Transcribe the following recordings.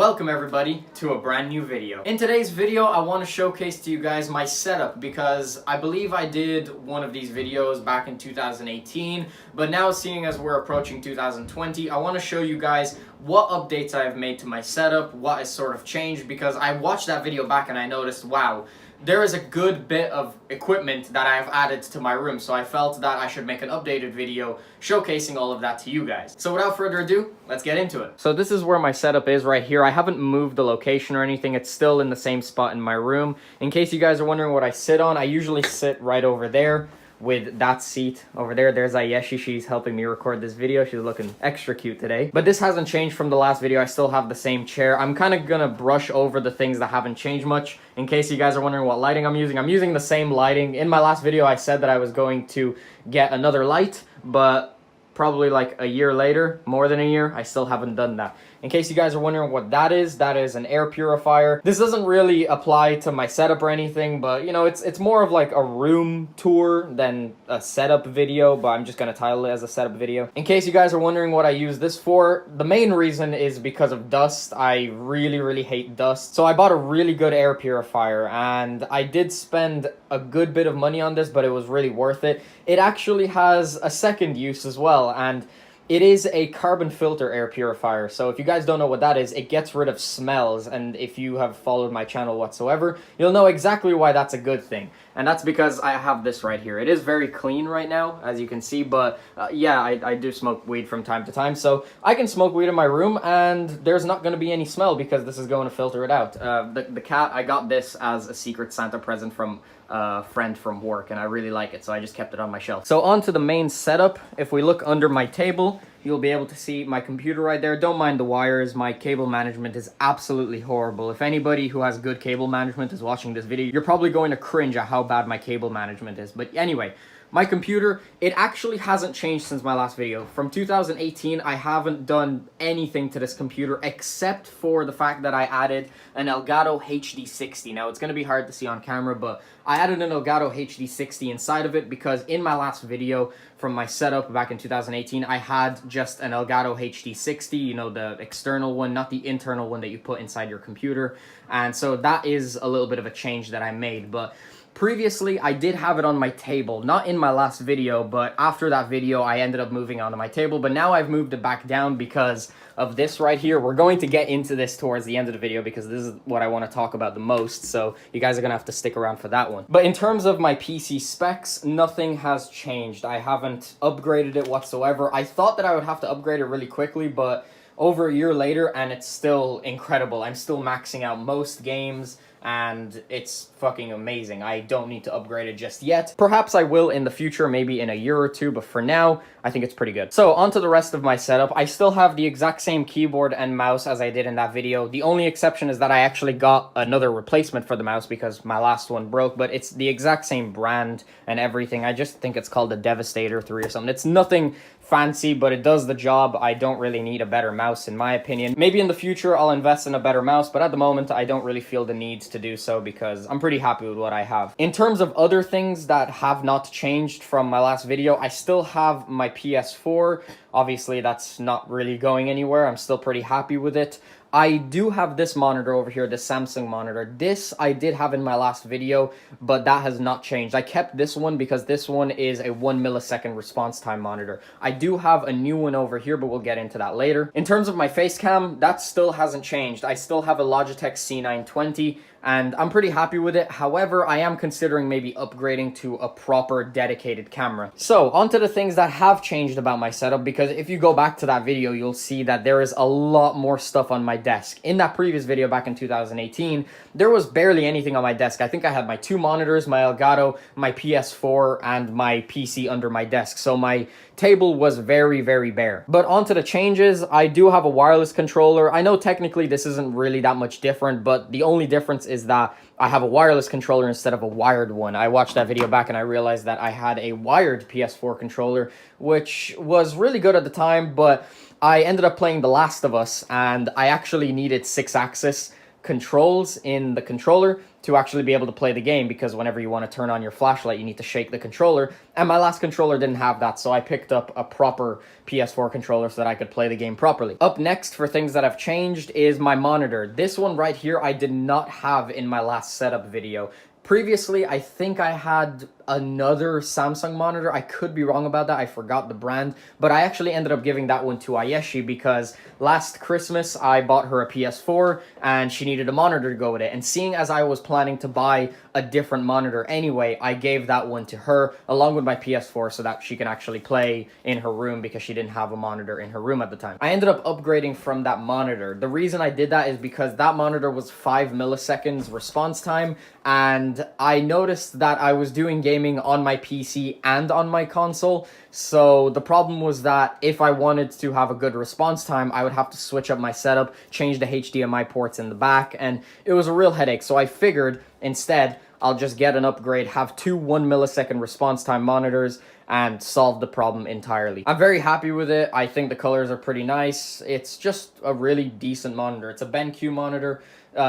Welcome everybody to a brand new video. In today's video, I want to showcase to you guys my setup because I believe I did one of these videos back in 2018, but now seeing as we're approaching 2020, I want to show you guys what updates I've made to my setup, what has sort of changed, because I watched that video back and I noticed, wow, there is a good bit of equipment that I've added to my room, so I felt that I should make an updated video showcasing all of that to you guys. So without further ado, let's get into it. So this is where my setup is right here. I haven't moved the location or anything. It's still in the same spot in my room. In case you guys are wondering what I sit on, I usually sit right over there with that seat over there. There's Ayeshi. She's helping me record this video. She's looking extra cute today. But this hasn't changed from the last video. I still have the same chair. I'm kind of gonna brush over the things that haven't changed much. In case you guys are wondering what lighting I'm using the same lighting. In my last video, I said that I was going to get another light, but probably like a year later, more than a year, I still haven't done that. In case you guys are wondering what that is an air purifier. This doesn't really apply to my setup or anything, but you know, it's more of like a room tour than a setup video, but I'm just gonna title it as a setup video. In case you guys are wondering what I use this for, the main reason is because of dust. I really hate dust. So I bought a really good air purifier, and I did spend a good bit of money on this, but it was really worth it. It actually has a second use as well, and it is a carbon filter air purifier. So if you guys don't know what that is, it gets rid of smells. And if you have followed my channel whatsoever, you'll know exactly why that's a good thing. And that's because I have this right here. It is very clean right now, as you can see, but yeah, I do smoke weed from time to time. So I can smoke weed in my room and there's not going to be any smell because this is going to filter it out. The cat, I got this as a Secret Santa present from a friend from work, and I really like it, so I just kept it on my shelf. So on to the main setup. If we look under my table, you'll be able to see my computer right there. Don't mind the wires. My cable management is absolutely horrible. If anybody who has good cable management is watching this video, you're probably going to cringe at how bad my cable management is. But anyway, my computer, it actually hasn't changed since my last video. From 2018, I haven't done anything to this computer except for the fact that I added an Elgato HD60. Now, it's going to be hard to see on camera, but I added an Elgato HD60 inside of it because in my last video from my setup back in 2018, I had just an Elgato HD60, you know, the external one, not the internal one that you put inside your computer. And so that is a little bit of a change that I made, but previously, I did have it on my table, not in my last video, but after that video, I ended up moving onto my table, but now I've moved it back down because of this right here. We're going to get into this towards the end of the video because this is what I want to talk about the most, so you guys are going to have to stick around for that one. But in terms of my PC specs, nothing has changed. I haven't upgraded it whatsoever. I thought that I would have to upgrade it really quickly, but over a year later, and it's still incredible. I'm still maxing out most games, and it's fucking amazing. I don't need to upgrade it just yet. Perhaps I will in the future, maybe in a year or two, but for now, I think it's pretty good. So on to the rest of my setup. I still have the exact same keyboard and mouse as I did in that video. The only exception is that I actually got another replacement for the mouse because my last one broke, but it's the exact same brand and everything. I just think it's called the Devastator 3 or something. It's nothing fancy, but it does the job. I don't really need a better mouse in my opinion. Maybe in the future I'll invest in a better mouse, but at the moment I don't really feel the need to do so because I'm pretty happy with what I have. In terms of other things that have not changed from my last video, I still have my PS4. Obviously that's not really going anywhere. I'm still pretty happy with it. I do have this monitor over here, this Samsung monitor. This I did have in my last video, but that has not changed. I kept this one because this one is a 1 millisecond response time monitor. I do have a new one over here, but we'll get into that later. In terms of my face cam, that still hasn't changed. I still have a Logitech C920, and I'm pretty happy with it. However, I am considering maybe upgrading to a proper dedicated camera. So, onto the things that have changed about my setup, because if you go back to that video, you'll see that there is a lot more stuff on my desk. In that previous video back in 2018, there was barely anything on my desk. I think I had my 2 monitors, my Elgato, my PS4, and my PC under my desk. So my table was very bare. But onto the changes, I do have a wireless controller. I know technically this isn't really that much different, but the only difference is that I have a wireless controller instead of a wired one. I watched that video back and I realized that I had a wired PS4 controller, which was really good at the time, but I ended up playing The Last of Us and I actually needed 6-axis controls in the controller to actually be able to play the game, because whenever you want to turn on your flashlight, you need to shake the controller, and my last controller didn't have that, so I picked up a proper PS4 controller so that I could play the game properly. Up next for things that have changed is my monitor. This one right here I did not have in my last setup video. Previously, I think I had another Samsung monitor. I could be wrong about that. I forgot the brand, but I actually ended up giving that one to Ayeshi because last Christmas I bought her a PS4 and she needed a monitor to go with it. And seeing as I was planning to buy a different monitor anyway, I gave that one to her along with my PS4 so that she can actually play in her room because she didn't have a monitor in her room at the time. I ended up upgrading from that monitor. The reason I did that is because that monitor was 5 milliseconds response time, and I noticed that I was doing gaming on my PC and on my console. So the problem was that if I wanted to have a good response time, I would have to switch up my setup, change the HDMI ports in the back, and it was a real headache. So I figured instead I'll just get an upgrade, have two 1 millisecond response time monitors, and solve the problem entirely. I'm very happy with it. I think the colors are pretty nice. It's just a really decent monitor. It's a BenQ monitor.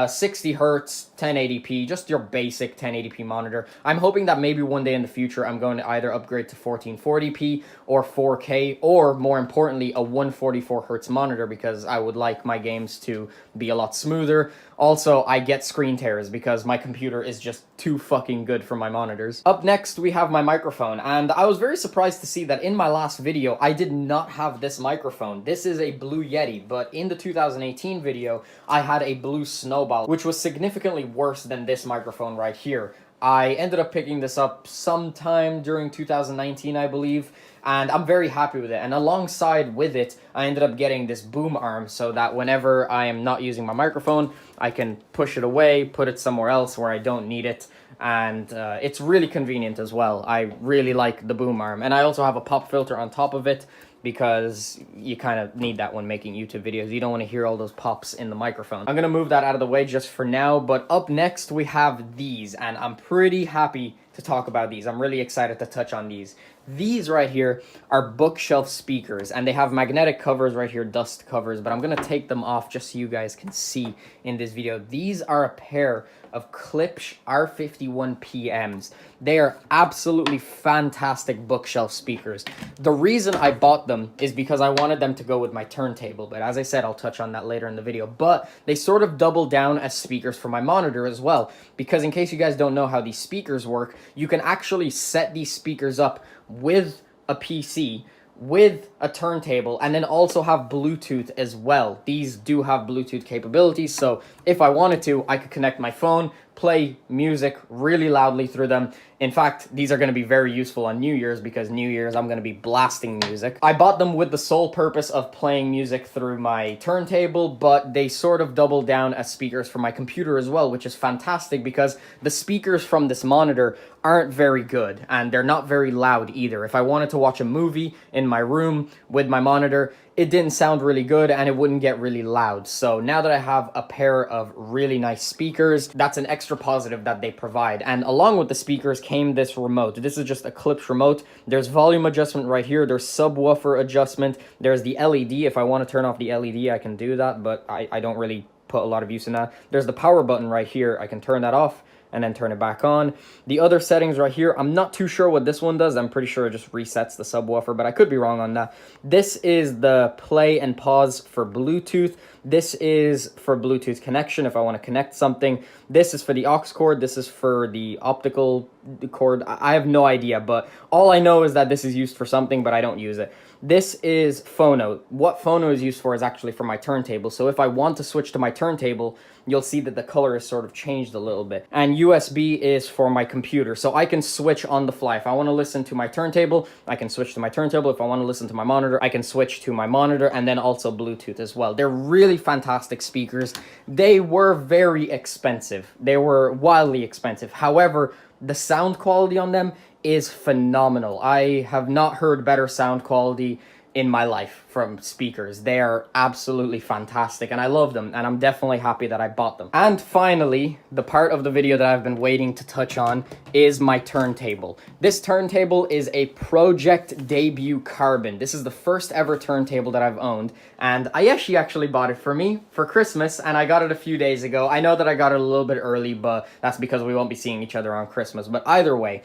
60 hertz, 1080p, just your basic 1080p monitor. I'm hoping that maybe one day in the future I'm going to either upgrade to 1440p or 4K, or more importantly, a 144 hertz monitor, because I would like my games to be a lot smoother. Also, I get screen tears because my computer is just too fucking good for my monitors. Up next, we have my microphone, and I was very surprised to see that in my last video, I did not have this microphone. This is a Blue Yeti, but in the 2018 video, I had a Blue Snowball, which was significantly worse than this microphone right here. I ended up picking this up sometime during 2019, I believe, and I'm very happy with it. And alongside with it, I ended up getting this boom arm so that whenever I am not using my microphone, I can push it away, put it somewhere else where I don't need it, and it's really convenient as well. I really like the boom arm, and I also have a pop filter on top of it, because you kind of need that when making YouTube videos. You don't want to hear all those pops in the microphone. I'm going to move that out of the way just for now, but up next we have these, and I'm pretty happy to talk about these. I'm really excited to touch on these. These right here are bookshelf speakers, and they have magnetic covers right here, dust covers, but I'm going to take them off just so you guys can see in this video. These are a pair of Klipsch R51 PMs. They are absolutely fantastic bookshelf speakers. The reason I bought them is because I wanted them to go with my turntable, but as I said, I'll touch on that later in the video. But they sort of double down as speakers for my monitor as well, because in case you guys don't know how these speakers work, you can actually set these speakers up with a PC, with a turntable, and then also have Bluetooth as well. These do have Bluetooth capabilities, so if I wanted to, I could connect my phone, play music really loudly through them. In fact, these are going to be very useful on New Year's, because New Year's I'm going to be blasting music. I bought them with the sole purpose of playing music through my turntable, but they sort of double down as speakers for my computer as well, which is fantastic because the speakers from this monitor aren't very good, and they're not very loud either. If I wanted to watch a movie in my room with my monitor, it didn't sound really good and it wouldn't get really loud. So now that I have a pair of really nice speakers, that's an extra positive that they provide. And along with the speakers came this remote. This is just a Klipsch remote. There's volume adjustment right here. There's subwoofer adjustment. There's the LED. If I want to turn off the LED, I can do that, but I don't really put a lot of use in that. There's the power button right here. I can turn that off and then turn it back on. The other settings right here, I'm not too sure what this one does. I'm pretty sure it just resets the subwoofer, but I could be wrong on that. This is the play and pause for Bluetooth. This is for Bluetooth connection if I want to connect something. This is for the aux cord. This is for the optical cord. I have no idea, but all I know is that this is used for something, but I don't use it. This is phono. What phono is used for is actually for my turntable. So if I want to switch to my turntable, you'll see that the color is sort of changed a little bit. And USB is for my computer. So I can switch on the fly. If I want to listen to my turntable, I can switch to my turntable. If I want to listen to my monitor, I can switch to my monitor, and then also Bluetooth as well. They're really fantastic speakers. They were very expensive. They were wildly expensive. However, the sound quality on them is phenomenal. I have not heard better sound quality in my life from speakers. They are absolutely fantastic and I love them, and I'm definitely happy that I bought them. And finally, the part of the video that I've been waiting to touch on is my turntable. This turntable is a Project Debut Carbon. This is the first ever turntable that I've owned, and I actually bought it for me for Christmas, and I got it a few days ago. I know that I got it a little bit early, but that's because we won't be seeing each other on Christmas. But either way,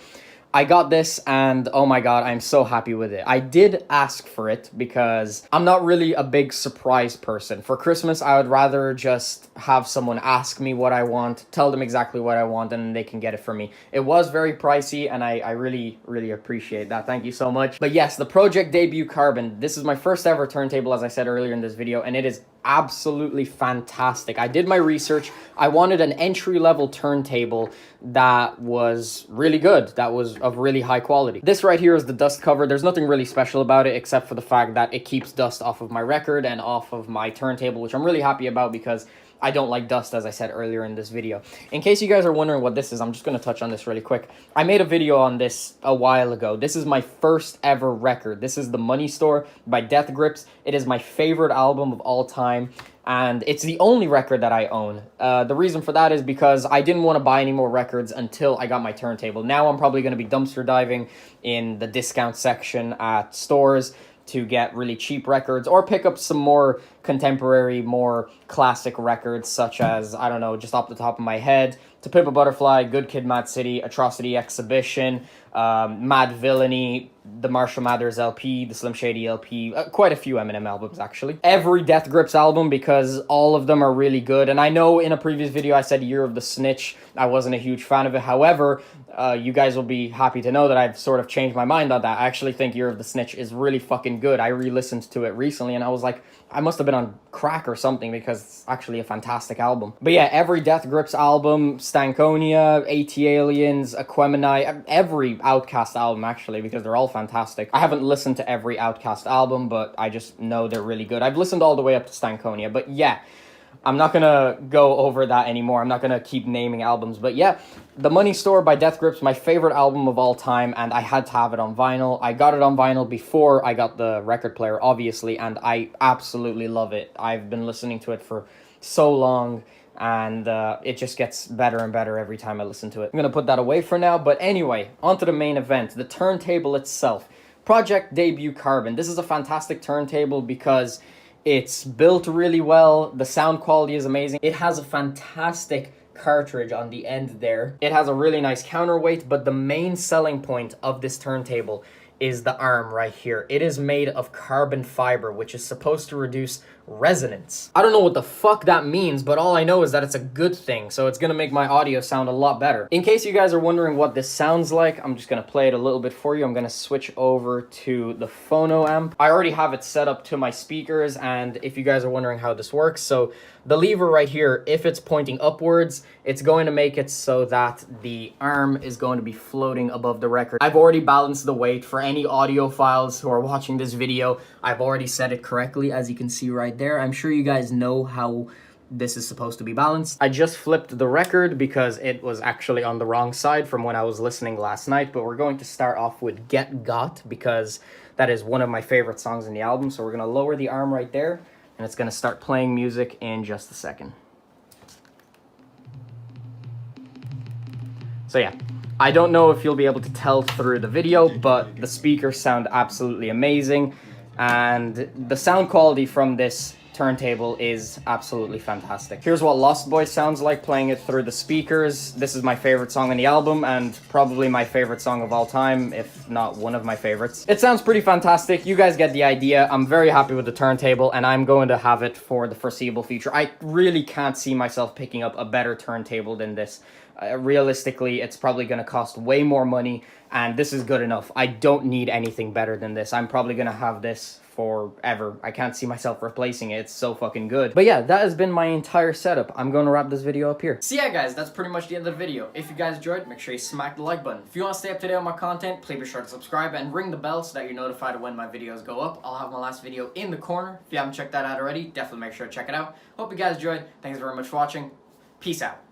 I got this and oh my god, I'm so happy with it. I did ask for it because I'm not really a big surprise person. For Christmas, I would rather just have someone ask me what I want, tell them exactly what I want, and they can get it for me. It was very pricey and I really, really appreciate that. Thank you so much. But yes, the Project Debut Carbon. This is my first ever turntable, as I said earlier in this video, and it is absolutely fantastic. I did my research. I wanted an entry-level turntable that was really good, that was of really high quality. This right here is the dust cover. There's nothing really special about it except for the fact that it keeps dust off of my record and off of my turntable, which I'm really happy about because I don't like dust, as I said earlier in this video. In case you guys are wondering what this is, I'm just going to touch on this really quick. I made a video on this a while ago. This is my first ever record. This is The Money Store by Death Grips. It is my favorite album of all time, and it's the only record that I own. The reason for that is because I didn't want to buy any more records until I got my turntable. Now I'm probably going to be dumpster diving in the discount section at stores to get really cheap records or pick up some more contemporary, more classic records such as, I don't know, just off the top of my head, To Pimp a Butterfly, Good Kid, Mad City, Atrocity Exhibition, Mad Villainy, the Marshall Mathers LP, the Slim Shady LP, quite a few Eminem albums actually. Every Death Grips album because all of them are really good. And I know in a previous video I said Year of the Snitch, I wasn't a huge fan of it. However, you guys will be happy to know that I've sort of changed my mind on that. I actually think Year of the Snitch is really fucking good. I re-listened to it recently and I was like, I must have been on crack or something because it's actually a fantastic album. But yeah, every Death Grips album, Stankonia, AT-Aliens, Aquemini, every Outkast album actually, because they're all fantastic. I haven't listened to every Outkast album, but I just know they're really good. I've listened all the way up to Stankonia, but yeah, I'm not gonna go over that anymore. I'm not gonna keep naming albums, but yeah, The Money Store by Death Grips, my favorite album of all time, and I had to have it on vinyl. I got it on vinyl before I got the record player, obviously, and I absolutely love it. I've been listening to it for so long, and it just gets better and better every time I listen to it. I'm gonna put that away for now, but anyway, on to the main event, the turntable itself. Project Debut Carbon. This is a fantastic turntable because it's built really well, the sound quality is amazing. It has a fantastic cartridge on the end there. It has a really nice counterweight, but the main selling point of this turntable is the arm right here. It is made of carbon fiber, which is supposed to reduce resonance. I don't know what the fuck that means, but all I know is that it's a good thing, so it's gonna make my audio sound a lot better. In case you guys are wondering what this sounds like, I'm just gonna play it a little bit for you. I'm gonna switch over to the phono amp. I already have it set up to my speakers, and if you guys are wondering how this works, so the lever right here, if it's pointing upwards, it's going to make it so that the arm is going to be floating above the record. I've already balanced the weight for any audiophiles who are watching this video. I've already set it correctly, as you can see right there. I'm sure you guys know how this is supposed to be balanced. I just flipped the record because it was actually on the wrong side from when I was listening last night, but we're going to start off with Get Got because that is one of my favorite songs in the album. So we're going to lower the arm right there, and it's going to start playing music in just a second. So yeah, I don't know if you'll be able to tell through the video, but the speakers sound absolutely amazing, and the sound quality from this turntable is absolutely fantastic. Here's what Lost Boys sounds like playing it through the speakers. This is my favorite song on the album and probably my favorite song of all time, if not one of my favorites. It sounds pretty fantastic. You guys get the idea. I'm very happy with the turntable and I'm going to have it for the foreseeable future. I really can't see myself picking up a better turntable than this. Realistically, it's probably going to cost way more money, and this is good enough. I don't need anything better than this. I'm probably going to have this forever. I can't see myself replacing it. It's so fucking good. But yeah, that has been my entire setup. I'm going to wrap this video up here. So yeah, guys, that's pretty much the end of the video. If you guys enjoyed, make sure you smack the like button. If you want to stay up to date on my content, please be sure to subscribe and ring the bell so that you're notified of when my videos go up. I'll have my last video in the corner. If you haven't checked that out already, definitely make sure to check it out. Hope you guys enjoyed. Thanks very much for watching. Peace out.